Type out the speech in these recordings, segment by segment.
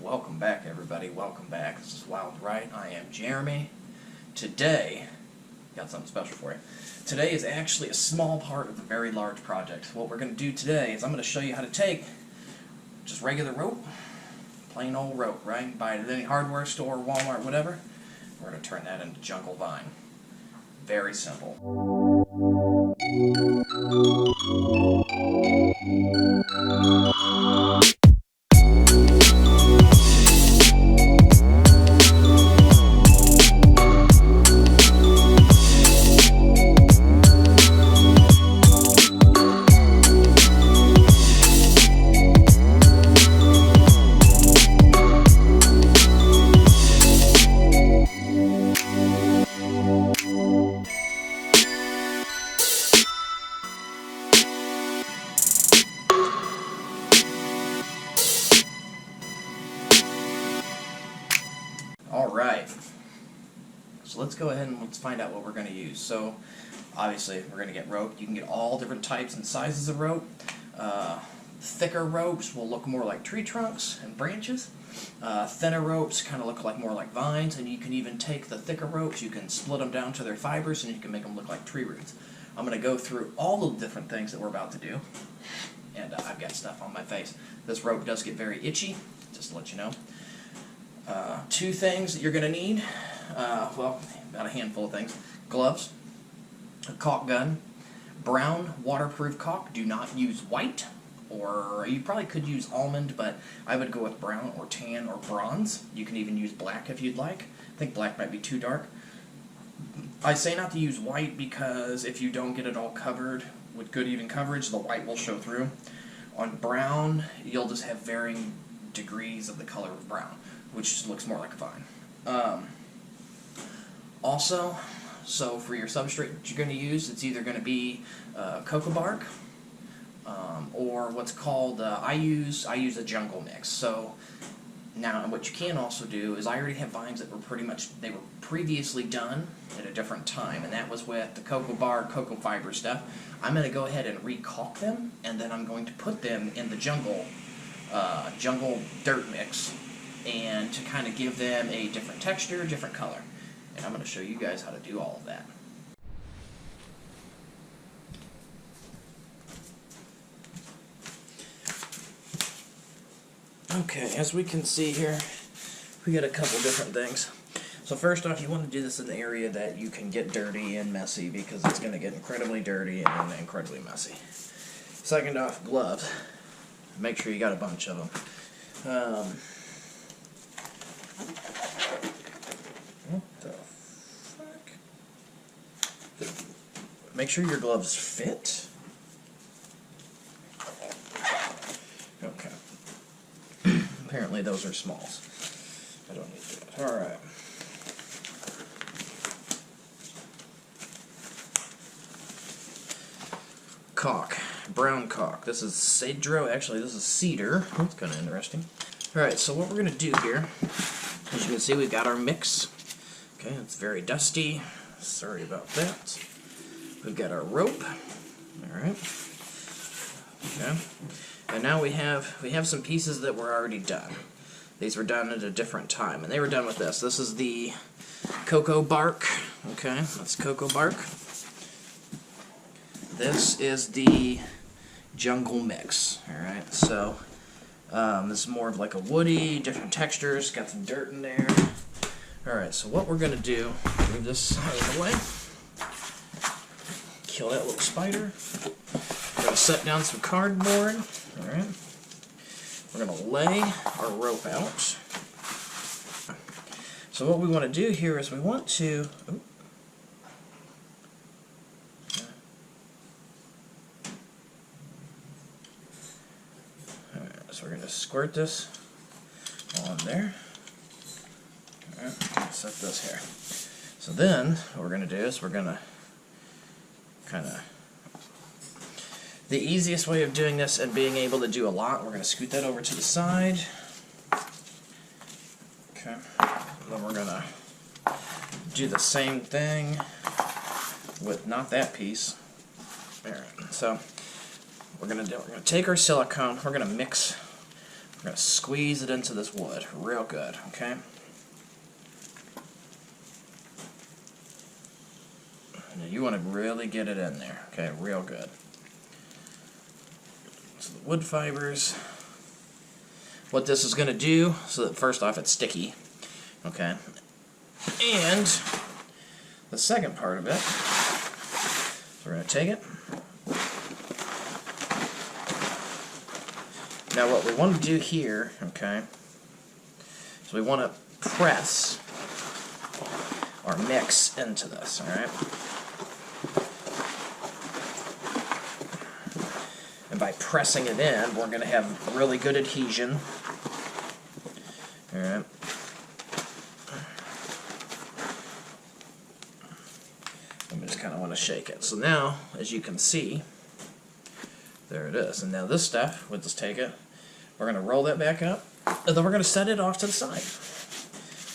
Welcome back, everybody. Welcome back. This is Wild Right. I am Jeremy. Today, got something special for you. Today is actually a small part of a very large project. What we're going to do today is I'm going to show you how to take just regular rope, plain old rope, right? Buy it at any hardware store, Walmart, whatever. We're going to turn that into jungle vine. Very simple. Alright, so let's go ahead and let's find out what we're going to use. So, obviously, we're going to get rope. You can get all different types and sizes of rope. Thicker ropes will look more like tree trunks and branches. Thinner ropes kind of look like more like vines, and you can even take the thicker ropes, you can split them down to their fibers, and you can make them look like tree roots. I'm going to go through all the different things that we're about to do, and I've got stuff on my face. This rope does get very itchy, just to let you know. Two things that you're going to need, well, about a handful of things. Gloves, a caulk gun, brown waterproof caulk. Do not use white, or you probably could use almond, but I would go with brown or tan or bronze. You can even use black if you'd like. I think black might be too dark. I say not to use white because if you don't get it all covered with good even coverage, the white will show through. On brown, you'll just have varying degrees of the color of brown, which just looks more like a vine. Also, so for your substrate that you're going to use, it's either going to be cocoa bark, or what's called, I use a jungle mix. So now what you can also do is I already have vines that were they were previously done at a different time, and that was with the cocoa bark, cocoa fiber stuff. I'm going to go ahead and re-caulk them, and then I'm going to put them in the jungle dirt mix, and to kind of give them a different texture, different color. And I'm going to show you guys how to do all of that. Okay, as we can see here, we got a couple different things. So first off, you want to do this in an area that you can get dirty and messy, because it's going to get incredibly dirty and incredibly messy. Second off, gloves. Make sure you got a bunch of them. What the fuck? Make sure your gloves fit. Okay. Apparently those are smalls. I don't need that. Alright. Caulk. Brown caulk. This is cedro. Actually, this is cedar. That's kind of interesting. Alright, so what we're going to do here, as you can see, we've got our mix. Okay, it's very dusty. Sorry about that. We've got our rope. Alright. Okay. And now we have some pieces that were already done. These were done at a different time, and they were done with this. This is the cocoa bark. Okay, that's cocoa bark. This is the jungle mix. Alright, so this is more of like a woody, different textures, got some dirt in there. Alright, so what we're going to do, move this out of the way, kill that little spider. We're going to set down some cardboard. Alright, we're going to lay our rope out. So what we want to do here is we want to, so we're going to squirt this on there. Alright, set this here. So then, what we're going to do is we're going to kind of, the easiest way of doing this and being able to do a lot, we're going to scoot that over to the side. Okay. And then we're going to do the same thing with not that piece. Alright, so we're going to take our silicone, we're going to mix going to squeeze it into this wood real good, okay? Now you want to really get it in there, okay, real good. So the wood fibers. What this is going to do, so that first off it's sticky, okay? And the second part of it, we're going to take it. Now what we want to do here, okay, so we want to press or mix into this, alright? And by pressing it in, we're going to have really good adhesion. Alright. I just kind of want to shake it. So now, as you can see, there it is. And now this stuff, we'll just take it, we're going to roll that back up, and then we're going to set it off to the side.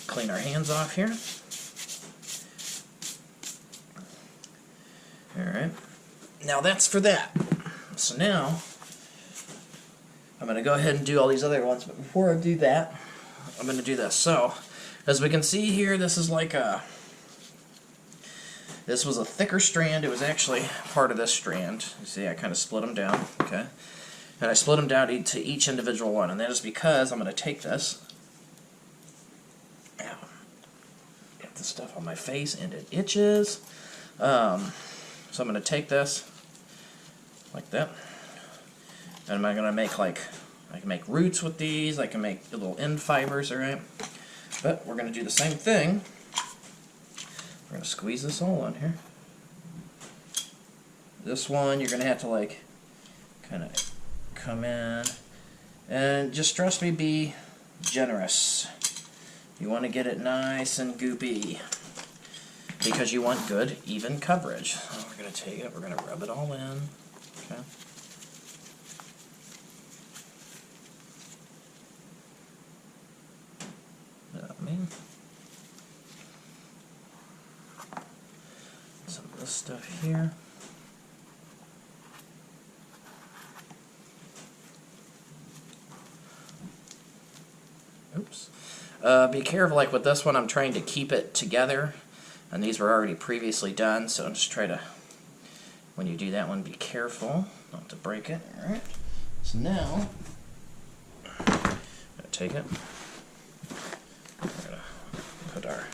Clean our hands off here. Alright. Now that's for that. So now, I'm going to go ahead and do all these other ones, but before I do that, I'm going to do this. So, as we can see here, this is like a... This was a thicker strand. It was actually part of this strand. You see, I kind of split them down, okay? And I split them down to each individual one, and that is because I'm going to take this, ow, get this stuff on my face, and it itches. So I'm going to take this, like that, and I'm going to make I can make roots with these, I can make little end fibers, alright? But we're going to do the same thing. We're going to squeeze this all in here. This one, you're going to have to kind of come in, and just trust me, be generous. You want to get it nice and goopy, because you want good, even coverage. So we're going to take it, we're going to rub it all in, okay? Some of this stuff here. Oops. Be careful, like with this one, I'm trying to keep it together, and these were already previously done, so just try to, when you do that one, be careful not to break it. Alright. So now, I'm going to take it. We're going to put our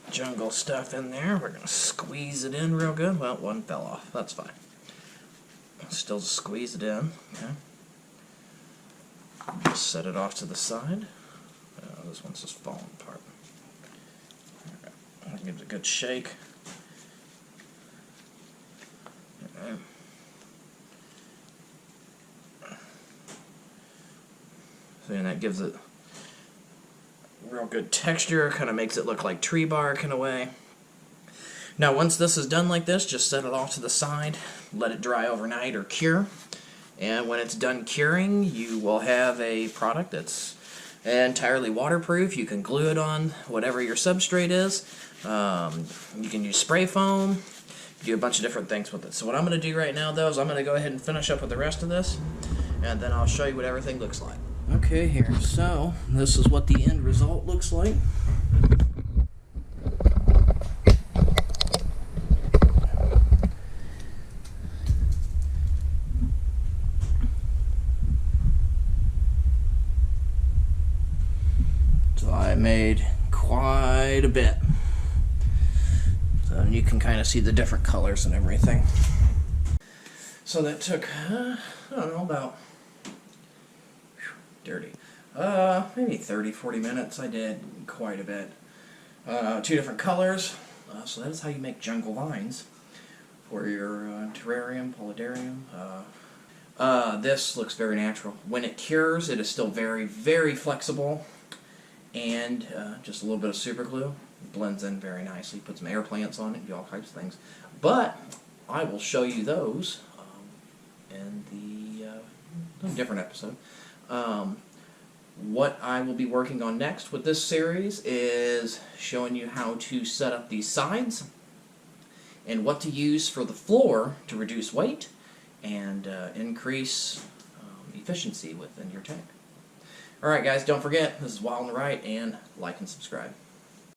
jungle stuff in there. We're going to squeeze it in real good. Well, one fell off. That's fine. Still squeeze it in. Okay. Just set it off to the side. This one's just falling apart. Right. Give it a good shake. Okay. So then that gives it real good texture, kind of makes it look like tree bark in a way. Now once this is done like this, just set it off to the side, let it dry overnight or cure, and when it's done curing, you will have a product that's entirely waterproof. You can glue it on whatever your substrate is. You can use spray foam, do a bunch of different things with it. So what I'm going to do right now though is I'm going to go ahead and finish up with the rest of this, and then I'll show you what everything looks like. Okay, here, so this is what the end result looks like. So I made quite a bit. So you can kind of see the different colors and everything. So that took, I don't know, about dirty. Maybe 30-40 minutes. I did quite a bit. 2 different colors. So that is how you make jungle vines for your terrarium, paludarium. This looks very natural. When it cures, it is still very, very flexible, and just a little bit of super glue. It blends in very nicely. Put some air plants on it, do all types of things. But I will show you those in the different episode. What I will be working on next with this series is showing you how to set up these sides and what to use for the floor to reduce weight and increase efficiency within your tank. Alright guys, don't forget, this is Wild on the Right, and like and subscribe.